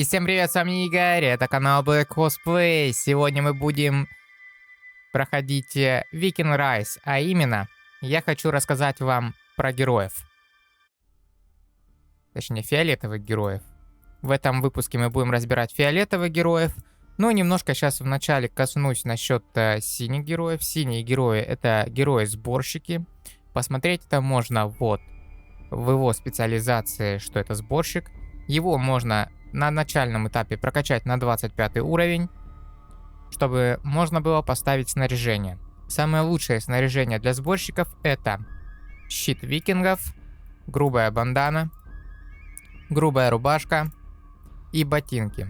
И всем привет, с вами Игорь, это канал Black Cosplay. Сегодня мы будем проходить Viking Rise, а именно, я хочу рассказать вам про героев. Точнее, фиолетовых героев. В этом выпуске мы будем разбирать фиолетовых героев. Ну, немножко сейчас вначале коснусь насчет синих героев. Синие герои — это герои-сборщики. Посмотреть это можно вот в его специализации, что это сборщик. Его можно на начальном этапе прокачать на 25 уровень, чтобы можно было поставить снаряжение. Самое лучшее снаряжение для сборщиков — это щит викингов, грубая бандана, грубая рубашка и ботинки.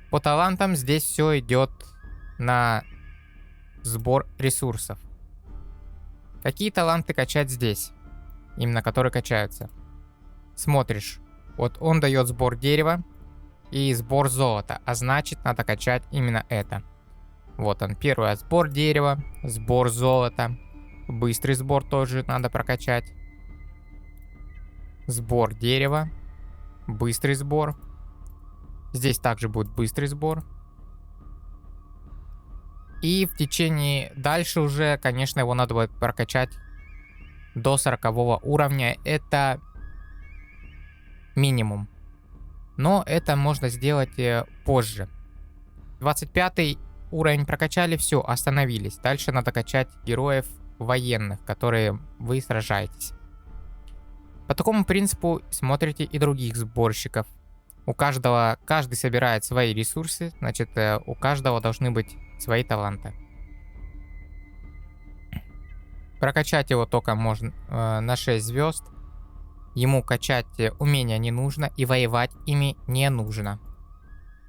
По талантам здесь все идет на сбор ресурсов. Какие таланты качать здесь? Именно которые качаются. Смотришь. Вот он дает сбор дерева и сбор золота, а значит надо качать именно это. Вот он, первый сбор дерева, сбор золота, быстрый сбор тоже надо прокачать. Сбор дерева, быстрый сбор. Здесь также будет быстрый сбор. И в течение дальше уже, конечно, его надо будет прокачать до 40 уровня. Это минимум. Но это можно сделать позже. 25 уровень прокачали, все, остановились. Дальше надо качать героев военных, которые вы сражаетесь. По такому принципу смотрите и других сборщиков. Каждый собирает свои ресурсы, значит, у каждого должны быть свои таланты. Прокачать его только можно на 6 звезд. Ему качать умения не нужно и воевать ими не нужно.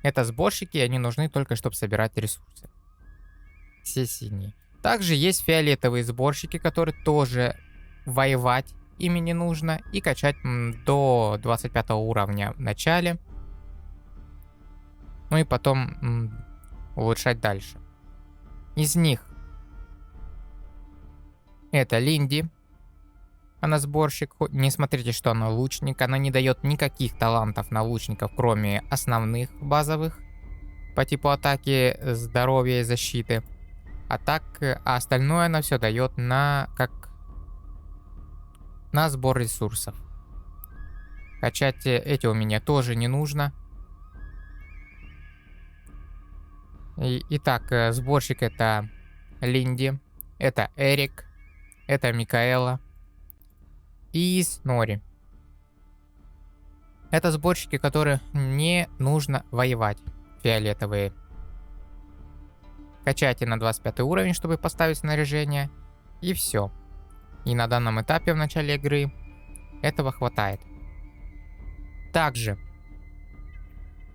Это сборщики, они нужны только, чтобы собирать ресурсы. Все синие. Также есть фиолетовые сборщики, которые тоже воевать ими не нужно и качать до 25 уровня в начале. Ну и потом улучшать дальше. Из них это Линди. Она сборщик. Не смотрите, что она лучник. Она не дает никаких талантов на лучников, кроме основных базовых по типу атаки, здоровья и защиты. А остальное она все дает на сбор ресурсов. Качать эти умения тоже не нужно. Итак, сборщик — это Линди, это Эрик, это Микаэла и Снори. Это сборщики, которые не нужно воевать, фиолетовые. Качайте на 25 уровень, чтобы поставить снаряжение, и все. И на данном этапе в начале игры этого хватает. Также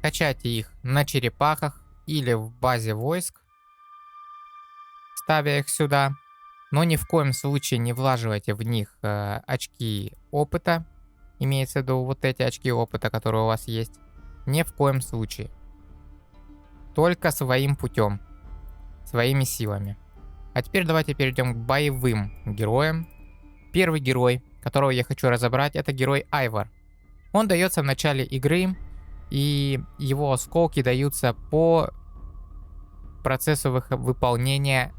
качайте их на черепахах или в базе войск, ставя их сюда. Но ни в коем случае не влаживайте в них очки опыта. Имеется в виду вот эти очки опыта, которые у вас есть. Ни в коем случае. Только своим путем. Своими силами. А теперь давайте перейдем к боевым героям. Первый герой, которого я хочу разобрать, это герой Айвор. Он дается в начале игры. И его осколки даются по процессу выполнения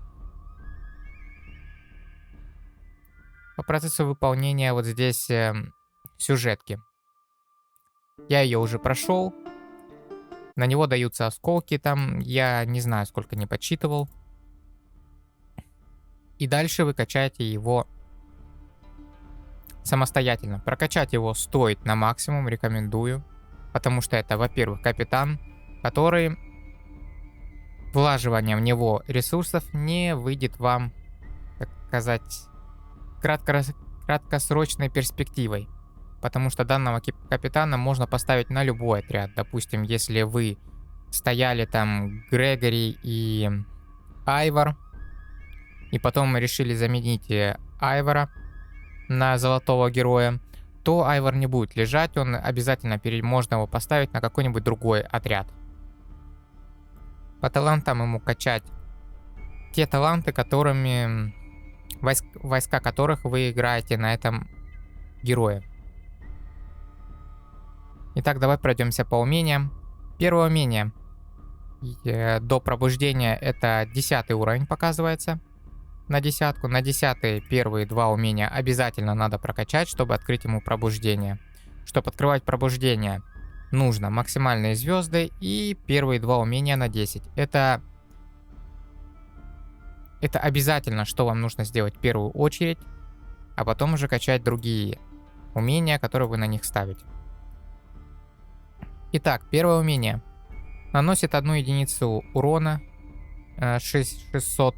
вот здесь сюжетки. Я ее уже прошел. На него даются осколки там. Я не знаю, сколько не подсчитывал. И дальше вы качаете его самостоятельно. Прокачать его стоит на максимум, рекомендую. Потому что это, во-первых, капитан, который влаживание в него ресурсов не выйдет вам, так сказать, краткосрочной перспективой. Потому что данного капитана можно поставить на любой отряд. Допустим, если вы стояли там Грегори и Айвор, и потом решили заменить Айвора на золотого героя, то Айвор не будет лежать, он обязательно можно его поставить на какой-нибудь другой отряд. По талантам ему качать те таланты, которыми войска которых вы играете на этом герое. Итак, давай пройдемся по умениям. Первое умение. До пробуждения это 10 уровень показывается. На десятку. На 10 первые два умения обязательно надо прокачать, чтобы открыть ему пробуждение. Чтобы открывать пробуждение, нужно максимальные звезды и первые два умения на 10. Это обязательно, что вам нужно сделать в первую очередь, а потом уже качать другие умения, которые вы на них ставите. Итак, первое умение. Наносит 1 единицу урона, 600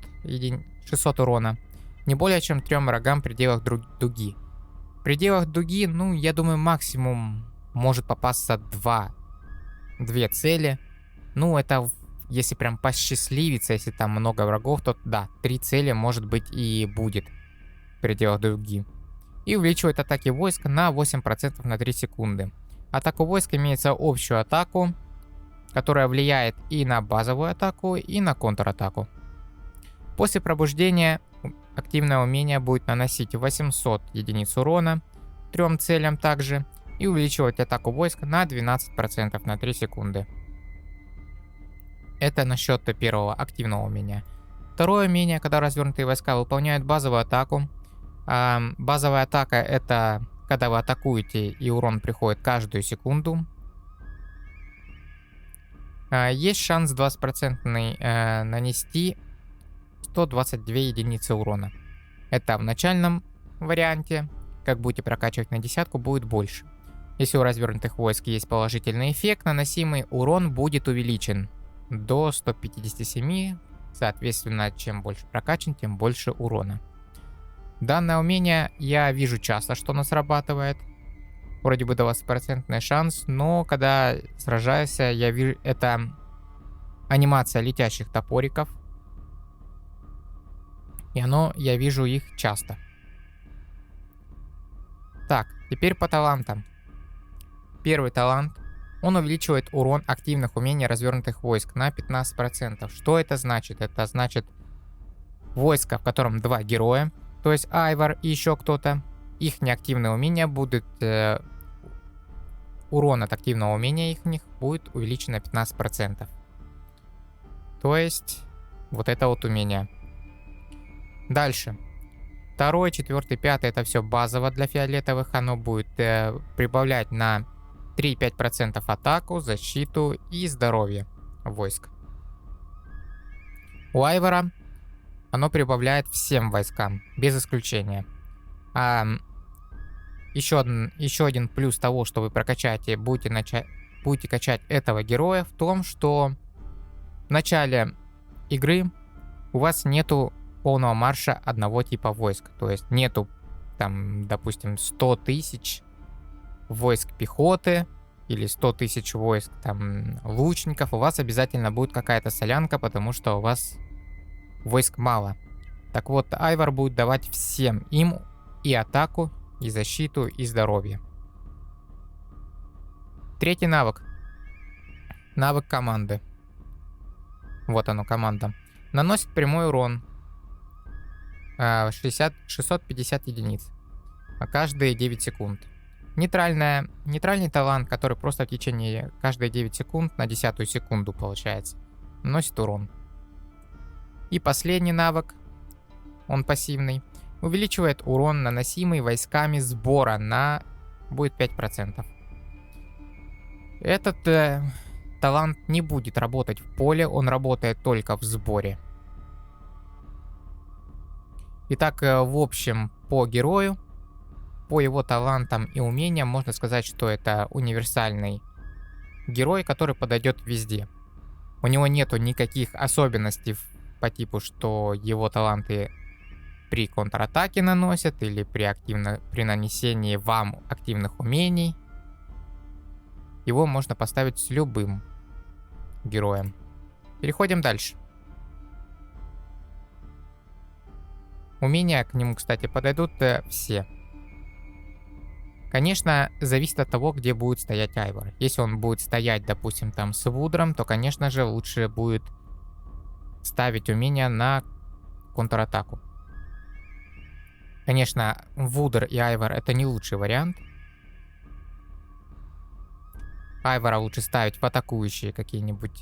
урона, не более чем 3 врагам в пределах дуги. В пределах дуги, ну, я думаю, максимум может попасться 2 цели. Ну, это если прям посчастливится, если там много врагов, то да, 3 цели может быть и будет в пределах дуги. И увеличивает атаки войск на 8% на 3 секунды. Атака войск имеется общую атаку, которая влияет и на базовую атаку, и на контратаку. После пробуждения активное умение будет наносить 800 единиц урона 3 целям также и увеличивать атаку войск на 12% на 3 секунды. Это насчет первого активного умения. Второе умение, когда развернутые войска выполняют базовую атаку. Базовая атака — это когда вы атакуете и урон приходит каждую секунду. Есть шанс 20% нанести 122 единицы урона. Это в начальном варианте. Как будете прокачивать на десятку, будет больше. Если у развернутых войск есть положительный эффект, наносимый урон будет увеличен до 157. Соответственно, чем больше прокачан, тем больше урона. Данное умение я вижу часто, что оно срабатывает. Вроде бы 20% шанс, но когда сражаюсь, я вижу, это анимация летящих топориков. И я вижу их часто. Так, теперь по талантам. Первый талант. Он увеличивает урон активных умений развернутых войск на 15%. Что это значит? Это значит войско, в котором 2 героя, то есть Айвар и еще кто-то. Их неактивные умения будут... урон от активного умения их будет увеличен на 15%. То есть вот это вот умение. Дальше. 2, 4, 5 это все базово для фиолетовых. Оно будет прибавлять на 3-5% атаку, защиту и здоровье войск. У Айвара оно прибавляет всем войскам, без исключения. Еще один плюс того, что вы прокачаете, будете качать этого героя, в том, что в начале игры у вас нету полного марша одного типа войск. То есть нету там, допустим, 100 тысяч войск пехоты или 100 тысяч войск там лучников. У вас обязательно будет какая-то солянка, потому что у вас войск мало. Так вот, Айвар будет давать всем им и атаку, и защиту, и здоровье. Третий навык. Навык команды. Вот оно, команда. Наносит прямой урон. 650 единиц. Каждые 9 секунд. Нейтральный талант, который просто в течение каждые 9 секунд на 10 секунду получается. Наносит урон. И последний навык. Он пассивный. Увеличивает урон, наносимый войсками сбора на... будет 5%. Этот талант не будет работать в поле, он работает только в сборе. Итак, в общем, по герою, по его талантам и умениям можно сказать, что это универсальный герой, который подойдет везде. У него нету никаких особенностей по типу, что его таланты при контратаке наносят или при нанесении вам активных умений. Его можно поставить с любым героем. Переходим дальше. Умения к нему, кстати, подойдут все. Конечно, зависит от того, где будет стоять Айвар. Если он будет стоять, допустим, там с Вудром, то, конечно же, лучше будет ставить умения на контратаку. Конечно, Вудер и Айвар это не лучший вариант. Айвора лучше ставить в атакующие какие-нибудь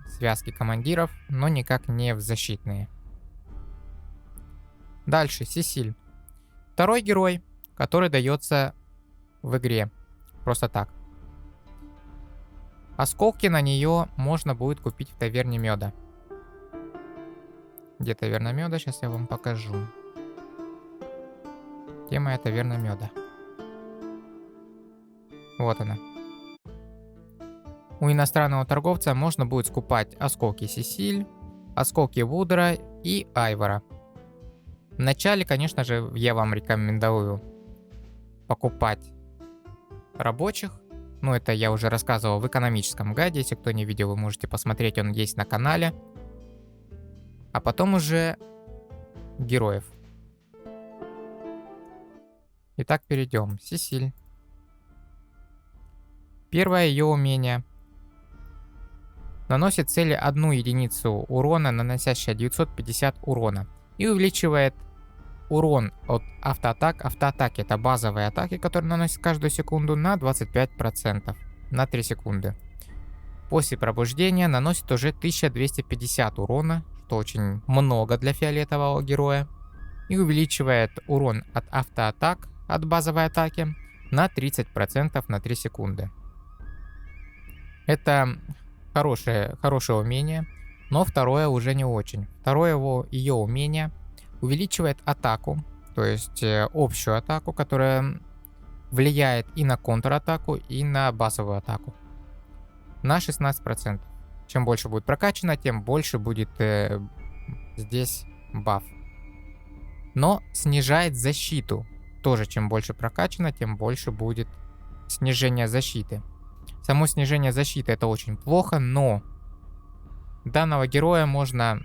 связки командиров, но никак не в защитные. Дальше, Сесиль. Второй герой, который дается в игре. Просто так. Осколки на нее можно будет купить в таверне меда. Где таверна меда? Сейчас я вам покажу. Где моя таверна меда? Вот она. У иностранного торговца можно будет скупать осколки Сесиль, осколки Вудера и Айвора. Вначале, конечно же, я вам рекомендую покупать рабочих. Ну, это я уже рассказывал в экономическом гайде. Если кто не видел, вы можете посмотреть, он есть на канале. А потом уже героев. Итак, перейдем. Сесиль. Первое ее умение. Наносит цели 1 единицу урона, наносящая 950 урона. И увеличивает урон от автоатак. Автоатаки — это базовые атаки, которые наносят каждую секунду, на 25%. На 3 секунды. После пробуждения наносит уже 1250 урона, что очень много для фиолетового героя. И увеличивает урон от автоатак, от базовой атаки, на 30% на 3 секунды. Это хорошее умение, но второе уже не очень. Второе ее умение увеличивает атаку, то есть общую атаку, которая влияет и на контратаку, и на базовую атаку. На 16%. Чем больше будет прокачано, тем больше будет здесь баф. Но снижает защиту. Тоже чем больше прокачано, тем больше будет снижение защиты. Само снижение защиты — это очень плохо, но данного героя можно,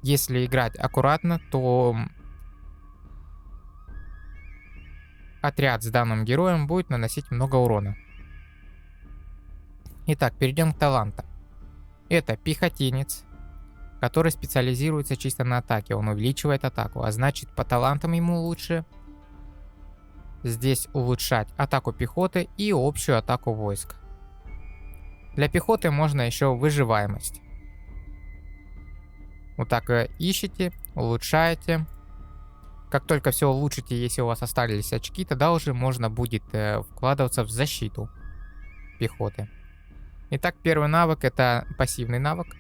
если играть аккуратно, то отряд с данным героем будет наносить много урона. Итак, перейдем к талантам. Это пехотинец, который специализируется чисто на атаке. Он увеличивает атаку, а значит, по талантам ему лучше здесь улучшать атаку пехоты и общую атаку войск. Для пехоты можно еще выживаемость. Вот так ищете, улучшаете. Как только все улучшите, если у вас остались очки, тогда уже можно будет вкладываться в защиту пехоты. Итак, первый навык — это пассивный навык.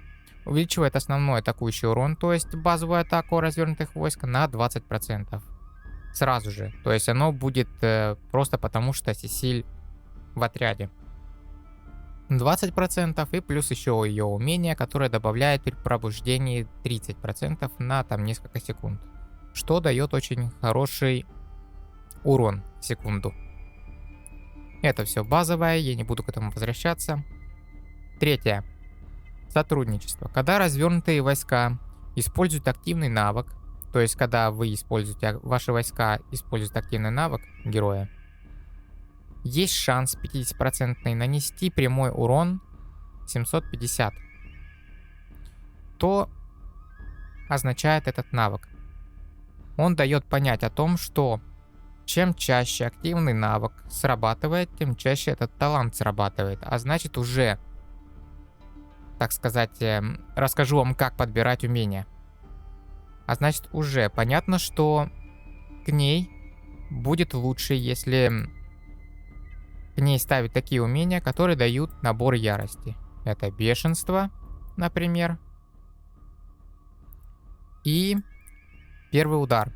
Увеличивает основной атакующий урон, то есть базовую атаку развернутых войск, на 20%. Сразу же. То есть оно будет просто потому, что Сесиль в отряде. 20% и плюс еще ее умение, которое добавляет при пробуждении 30% на там несколько секунд. Что дает очень хороший урон в секунду. Это все базовое, я не буду к этому возвращаться. Третье. Сотрудничество. Когда развернутые войска используют активный навык, то есть когда вы используете, ваши войска используют активный навык героя, есть шанс 50% нанести прямой урон 750. Что означает этот навык? Он дает понять о том, что чем чаще активный навык срабатывает, тем чаще этот талант срабатывает. А значит, уже, так сказать, расскажу вам, как подбирать умения. А значит, уже понятно, что к ней будет лучше, если к ней ставить такие умения, которые дают набор ярости. Это бешенство, например. И первый удар.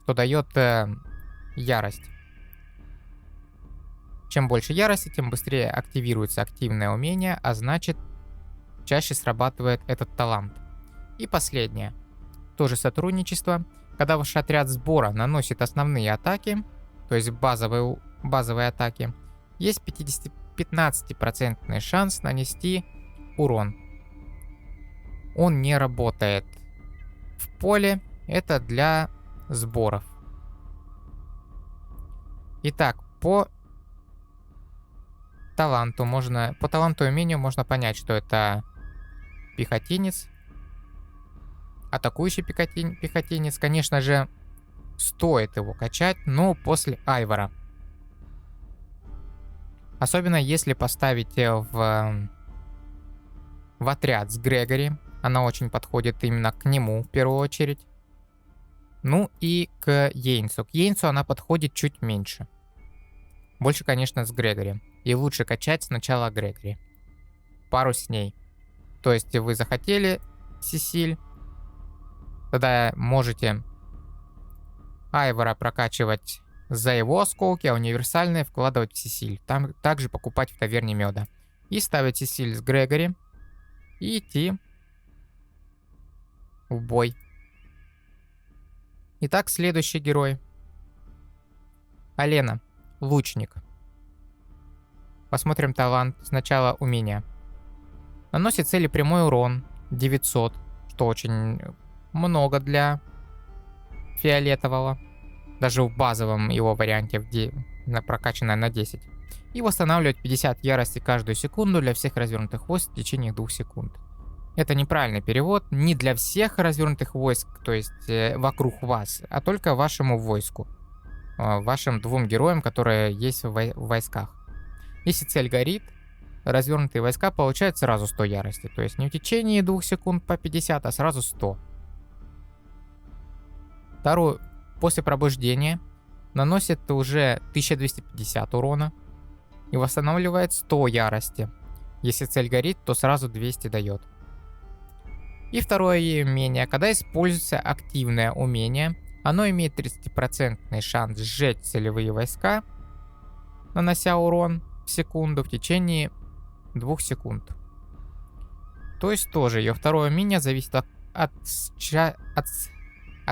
Что дает ярость. Чем больше ярости, тем быстрее активируется активное умение, а значит, чаще срабатывает этот талант. И последнее. Тоже сотрудничество. Когда ваш отряд сбора наносит основные атаки, то есть базовые атаки, есть 15% шанс нанести урон. Он не работает в поле, это для сборов. Итак, по таланту и умению можно понять, что это пехотинец, атакующий пехотинец. Конечно же, стоит его качать, но после Айвора. Особенно если поставить в отряд с Грегори. Она очень подходит именно к нему в первую очередь. Ну и к Йенсу. К Йенсу она подходит чуть меньше. Больше, конечно, с Грегори. И лучше качать сначала Грегори. Пару с ней. То есть вы захотели Сесиль, тогда можете Айвора прокачивать за его осколки, а универсальные вкладывать в Сесиль. Там также покупать в таверне меда. И ставить Сесиль с Грегори. И идти в бой. Итак, следующий герой. Алена. Лучник. Посмотрим талант. Сначала умение. Наносит цели прямой урон 900, что очень много для фиолетового. Даже в базовом его варианте, где прокачанная на 10. И восстанавливает 50 ярости каждую секунду для всех развернутых войск в течение 2 секунд. Это неправильный перевод, не для всех развернутых войск, то есть вокруг вас, а только вашему войску. Вашим 2 героям, которые есть в войсках. Если цель горит, развернутые войска получают сразу 100 ярости. То есть не в течение 2 секунд по 50, а сразу 100. Вторую, после пробуждения, наносит уже 1250 урона и восстанавливает 100 ярости. Если цель горит, то сразу 200 дает. И второе умение. Когда используется активное умение, оно имеет 30% шанс сжечь целевые войска, нанося урон в секунду в течение 2 секунд. То есть тоже ее второе умение зависит от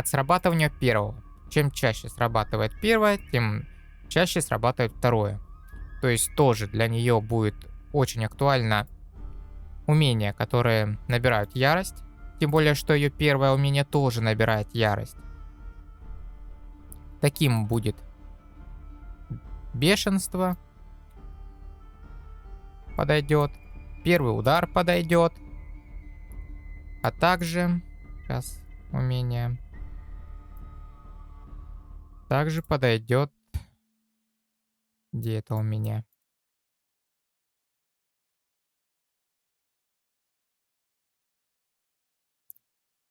срабатывания первого. Чем чаще срабатывает первое, тем чаще срабатывает второе. То есть тоже для нее будет очень актуально умения, которые набирают ярость. Тем более, что ее первое умение тоже набирает ярость. Таким будет бешенство. Подойдет. Первый удар подойдет. А также... Сейчас умение. Также подойдет... Где это у меня?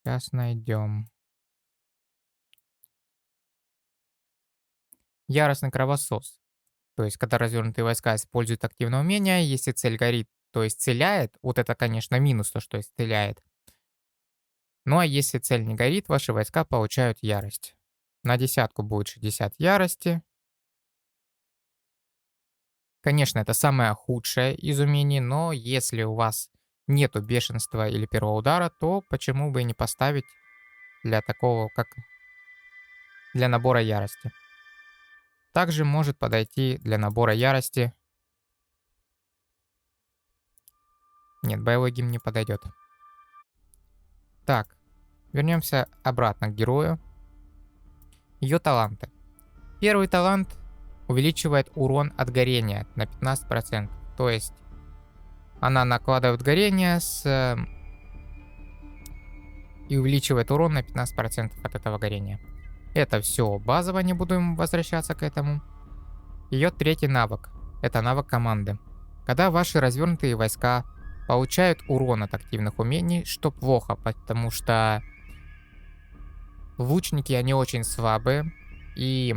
Сейчас найдем. Яростный кровосос. То есть, когда развернутые войска используют активное умение, если цель горит, то исцеляет. Вот это, конечно, минус, то, что исцеляет. Ну а если цель не горит, ваши войска получают ярость. На 10 будет 60 ярости. Конечно, это самое худшее из умений, но если у вас нету бешенства или первого удара, то почему бы и не поставить для такого, как для набора ярости. Также может подойти для набора ярости. Нет, боевой гимн не подойдет. Так, вернемся обратно к герою. Ее таланты. Первый талант увеличивает урон от горения на 15%. То есть она накладывает горение и увеличивает урон на 15% от этого горения. Это все базово, не будем возвращаться к этому. Ее третий навык. Это навык команды. Когда ваши развернутые войска получают урон от активных умений, что плохо, потому что лучники, они очень слабые, и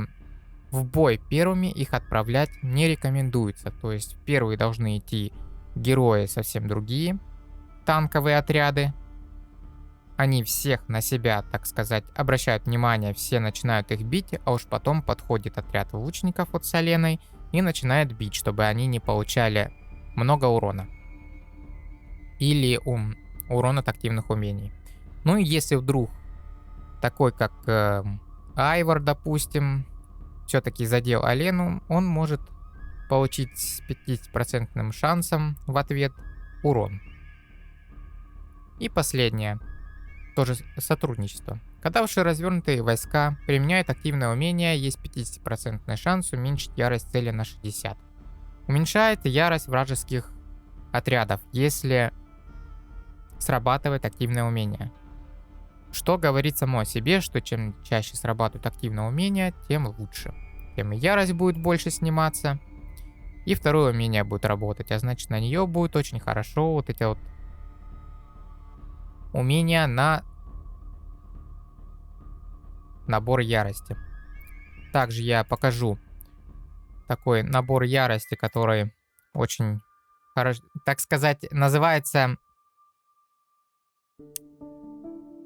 в бой первыми их отправлять не рекомендуется. То есть в первые должны идти герои совсем другие, танковые отряды. Они всех на себя, так сказать, обращают внимание, все начинают их бить, а уж потом подходит отряд лучников от Соленой и начинает бить, чтобы они не получали много урона. Или урон от активных умений. Ну и если вдруг такой, как Айвор, допустим, все-таки задел Алену, он может получить с 50% шансом в ответ урон. И последнее. Тоже сотрудничество. Когда ваши развернутые войска применяют активное умение, есть 50% шанс уменьшить ярость цели на 60. Уменьшает ярость вражеских отрядов, если срабатывает активное умение. Что говорит само о себе, что чем чаще срабатывают активные умения, тем лучше. Тем и ярость будет больше сниматься, и второе умение будет работать, а значит на нее будет очень хорошо вот эти вот умения на набор ярости. Также я покажу такой набор ярости, который очень хорош, так сказать, называется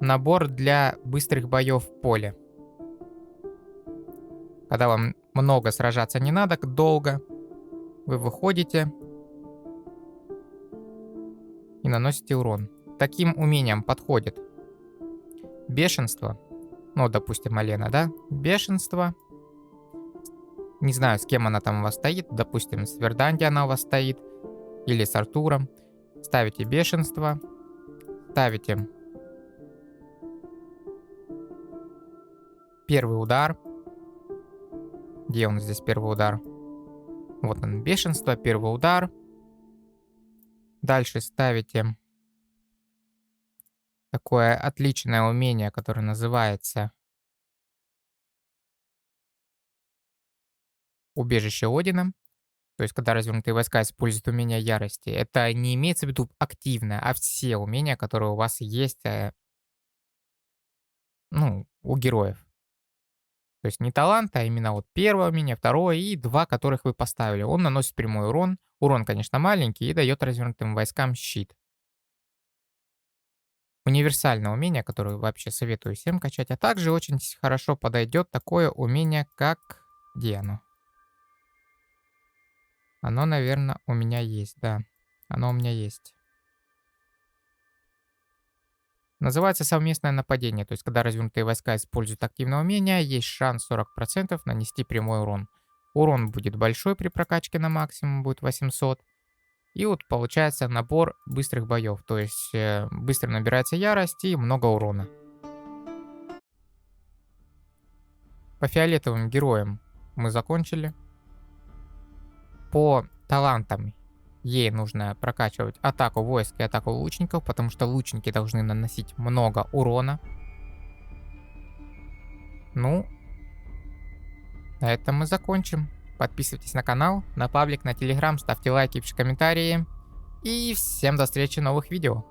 набор для быстрых боев в поле. Когда вам много сражаться не надо, долго, вы выходите и наносите урон. Таким умением подходит бешенство. Ну, допустим, Алена, да? Бешенство. Не знаю, с кем она там у вас стоит. Допустим, с Верданди она у вас стоит. Или с Артуром. Ставите бешенство. Ставите первый удар. Где у нас здесь первый удар? Вот он, бешенство, первый удар. Дальше ставите такое отличное умение, которое называется убежище Одина. То есть, когда развернутые войска используют умение ярости, это не имеется в виду активное, а все умения, которые у вас есть, ну, у героев. То есть не талант, а именно вот первое умение, второе и два, которых вы поставили. Он наносит прямой урон. Урон, конечно, маленький и дает развернутым войскам щит. Универсальное умение, которое вообще советую всем качать, а также очень хорошо подойдет такое умение, как... Где оно? Оно, наверное, у меня есть, да. Оно у меня есть. Называется совместное нападение, то есть когда развернутые войска используют активное умение, есть шанс 40% нанести прямой урон. Урон будет большой при прокачке на максимум, будет 800. И вот получается набор быстрых боев, то есть быстро набирается ярость и много урона. По фиолетовым героям мы закончили. По талантам ей нужно прокачивать атаку войск и атаку лучников, потому что лучники должны наносить много урона. Ну, на этом мы закончим. Подписывайтесь на канал, на паблик, на телеграм, ставьте лайки, пишите комментарии. И всем до встречи в новых видео.